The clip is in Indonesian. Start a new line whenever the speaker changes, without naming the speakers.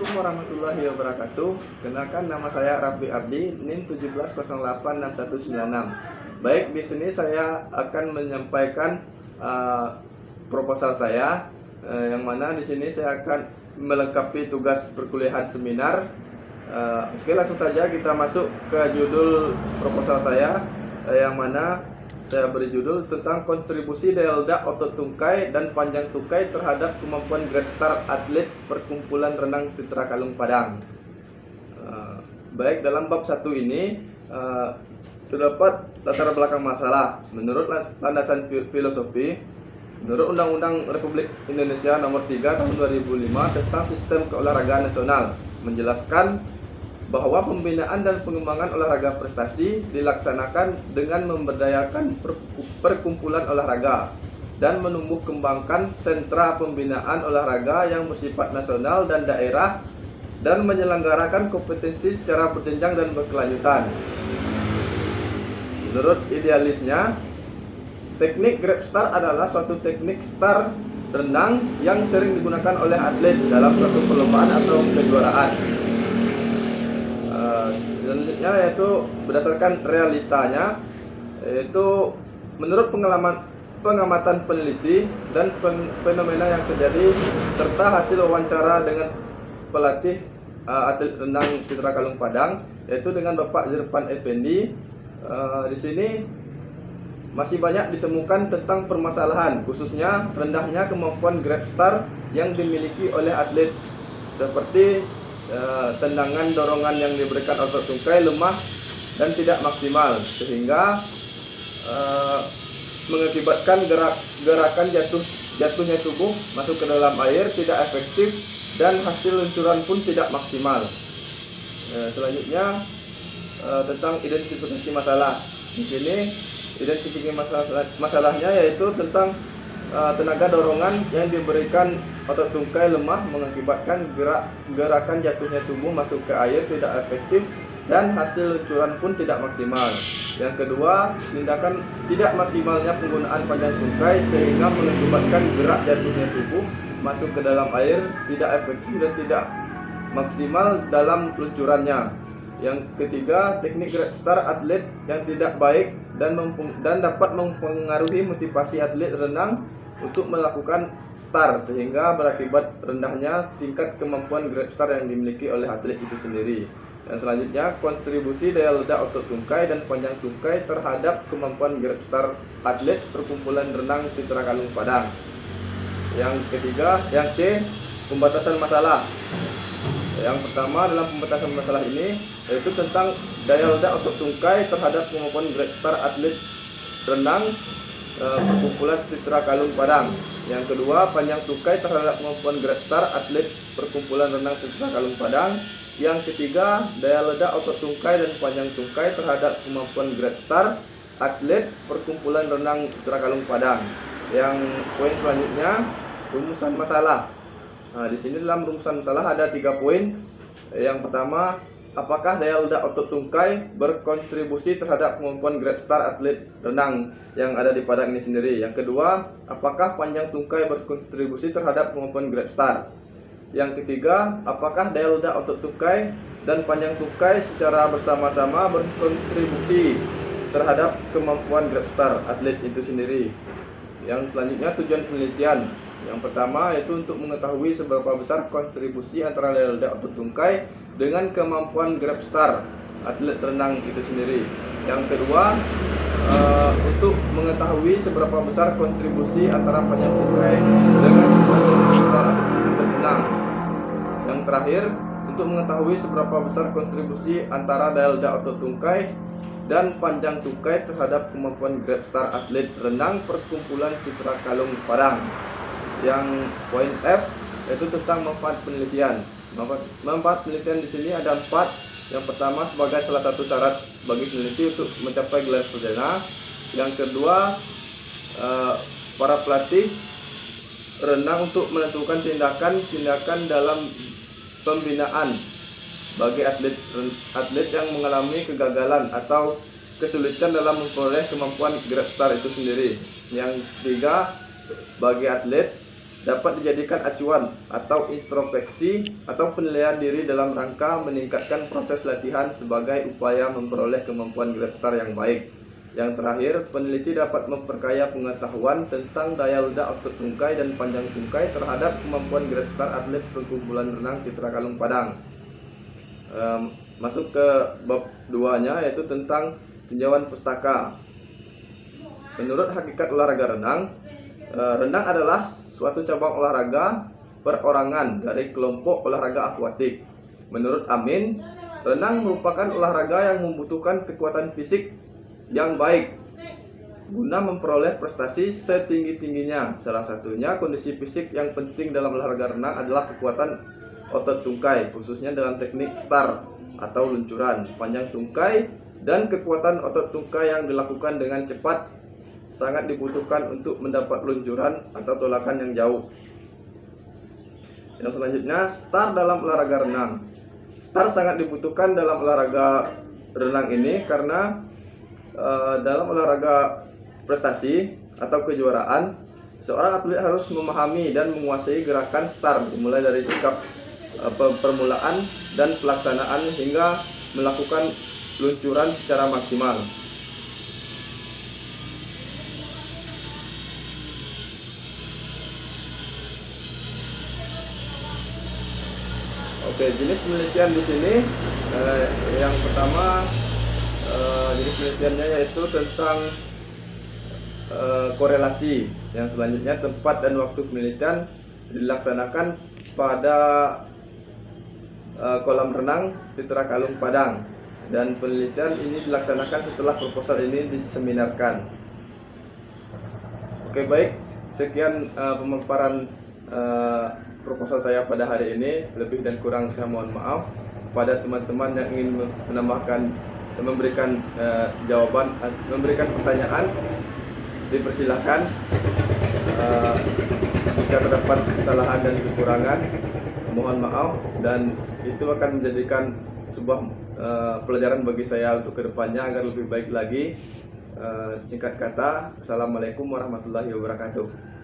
Assalamualaikum warahmatullahi wabarakatuh. Kenalkan, nama saya Raffi Ardi, NIM 17086196. Baik, di sini saya akan menyampaikan proposal saya, yang mana di sini saya akan melengkapi tugas perkuliahan seminar. Oke, langsung saja kita masuk ke judul proposal saya, yang mana saya beri judul tentang kontribusi daya ledak otot tungkai dan panjang tungkai terhadap kemampuan Great Star atlet Perkumpulan Renang Citra Kalung Padang. Baik, dalam bab 1 ini terdapat latar belakang masalah. Menurut landasan filosofi, menurut Undang-Undang Republik Indonesia Nomor 3 Tahun 2005 tentang Sistem Keolahragaan Nasional, menjelaskan bahwa pembinaan dan pengembangan olahraga prestasi dilaksanakan dengan memberdayakan perkumpulan olahraga dan menumbuh kembangkan sentra pembinaan olahraga yang bersifat nasional dan daerah, dan menyelenggarakan kompetensi secara berjenjang dan berkelanjutan. Menurut idealisnya, teknik Great Star adalah suatu teknik start renang yang sering digunakan oleh atlet dalam suatu perlombaan atau kejuaraan. Selanjutnya yaitu berdasarkan realitanya, yaitu menurut pengamatan peneliti dan fenomena yang terjadi serta hasil wawancara dengan pelatih atlet renang Citra Kalung Padang, yaitu dengan Bapak Zirfan Effendi. Di sini masih banyak ditemukan tentang permasalahan, khususnya rendahnya kemampuan Great Star yang dimiliki oleh atlet, seperti tendangan dorongan yang diberikan otot tungkai lemah dan tidak maksimal, sehingga mengakibatkan gerakan jatuhnya tubuh masuk ke dalam air tidak efektif dan hasil luncuran pun tidak maksimal. Selanjutnya tentang identifikasi masalah. Di sini identifikasi masalahnya yaitu tentang tenaga dorongan yang diberikan otot tungkai lemah mengakibatkan gerakan jatuhnya tubuh masuk ke air tidak efektif dan hasil luncuran pun tidak maksimal. Yang kedua, tindakan tidak maksimalnya penggunaan panjang tungkai sehingga mengakibatkan gerak jatuhnya tubuh masuk ke dalam air tidak efektif dan tidak maksimal dalam luncurannya. Yang ketiga, teknik Great Star atlet yang tidak baik dan dapat mempengaruhi motivasi atlet renang untuk melakukan star, sehingga berakibat rendahnya tingkat kemampuan Great Star yang dimiliki oleh atlet itu sendiri. Dan selanjutnya, kontribusi daya ledak otot tungkai dan panjang tungkai terhadap kemampuan Great Star atlet Perkumpulan Renang Citra Kalung Padang. Yang ketiga, yang C, pembatasan masalah. Yang pertama dalam pembatasan masalah ini yaitu tentang daya ledak otot tungkai terhadap kemampuan Great Star atlet renang Perkumpulan Citra Kalung Padang. Yang kedua, panjang tungkai terhadap kemampuan Great Star atlet Perkumpulan Renang Citra Kalung Padang. Yang ketiga, daya ledak otot tungkai dan panjang tungkai terhadap kemampuan Great Star atlet Perkumpulan Renang Citra Kalung Padang. Yang poin selanjutnya, rumusan masalah. Nah, di sini dalam rumusan masalah ada 3 poin. Yang pertama, apakah daya ledak otot tungkai berkontribusi terhadap kemampuan Great Star atlet renang yang ada di Padang ini sendiri? Yang kedua, apakah panjang tungkai berkontribusi terhadap kemampuan Great Star? Yang ketiga, apakah daya ledak otot tungkai dan panjang tungkai secara bersama-sama berkontribusi terhadap kemampuan Great Star atlet itu sendiri? Yang selanjutnya, tujuan penelitian. Yang pertama yaitu untuk mengetahui seberapa besar kontribusi antara daya ledak otot tungkai dengan kemampuan Great Star atlet renang itu sendiri. Yang kedua, untuk mengetahui seberapa besar kontribusi antara panjang tungkai dengan atlet renang. Yang terakhir, untuk mengetahui seberapa besar kontribusi antara daya ledak otot tungkai dan panjang tungkai terhadap kemampuan Great Star atlet renang Perkumpulan Citra Kalung Padang. Yang poin F yaitu tentang manfaat penelitian. Manfaat penelitian di sini ada 4. Yang pertama, sebagai salah satu syarat bagi peneliti untuk mencapai gelar sarjana. Yang kedua, para pelatih renang untuk menentukan tindakan dalam pembinaan bagi atlet yang mengalami kegagalan atau kesulitan dalam memperoleh kemampuan Great Star itu sendiri. Yang ketiga, bagi atlet dapat dijadikan acuan atau introspeksi atau penilaian diri dalam rangka meningkatkan proses latihan sebagai upaya memperoleh kemampuan geretar yang baik. Yang terakhir, peneliti dapat memperkaya pengetahuan tentang daya ledak otot tungkai dan panjang tungkai terhadap kemampuan geretar atlet perkumpulan renang Citra Kalung Padang. Masuk ke bab 2-nya, yaitu tentang tinjauan pustaka. Menurut hakikat olahraga renang, renang adalah suatu cabang olahraga perorangan dari kelompok olahraga akuatik. Menurut Amin, renang merupakan olahraga yang membutuhkan kekuatan fisik yang baik guna memperoleh prestasi setinggi-tingginya. Salah satunya kondisi fisik yang penting dalam olahraga renang adalah kekuatan otot tungkai, khususnya dalam teknik start atau luncuran, panjang tungkai, dan kekuatan otot tungkai yang dilakukan dengan cepat sangat dibutuhkan untuk mendapat luncuran atau tolakan yang jauh. Yang selanjutnya, start dalam olahraga renang. Start sangat dibutuhkan dalam olahraga renang ini karena dalam olahraga prestasi atau kejuaraan, seorang atlet harus memahami dan menguasai gerakan start, dimulai dari sikap permulaan dan pelaksanaan hingga melakukan luncuran secara maksimal. Oke, jenis penelitian di sini yang pertama, jenis penelitiannya yaitu tentang korelasi. Yang selanjutnya, tempat dan waktu penelitian dilaksanakan pada kolam renang Citra Kalung Padang, dan penelitian ini dilaksanakan setelah proposal ini diseminarkan. Oke, baik, sekian pemaparan proposal saya pada hari ini. Lebih dan kurang saya mohon maaf. Pada teman-teman yang ingin menambahkan, memberikan jawaban, memberikan pertanyaan, dipersilahkan. Jika terdapat kesalahan dan kekurangan, mohon maaf, dan itu akan menjadikan sebuah pelajaran bagi saya untuk kedepannya agar lebih baik lagi. Singkat kata, Assalamualaikum warahmatullahi wabarakatuh.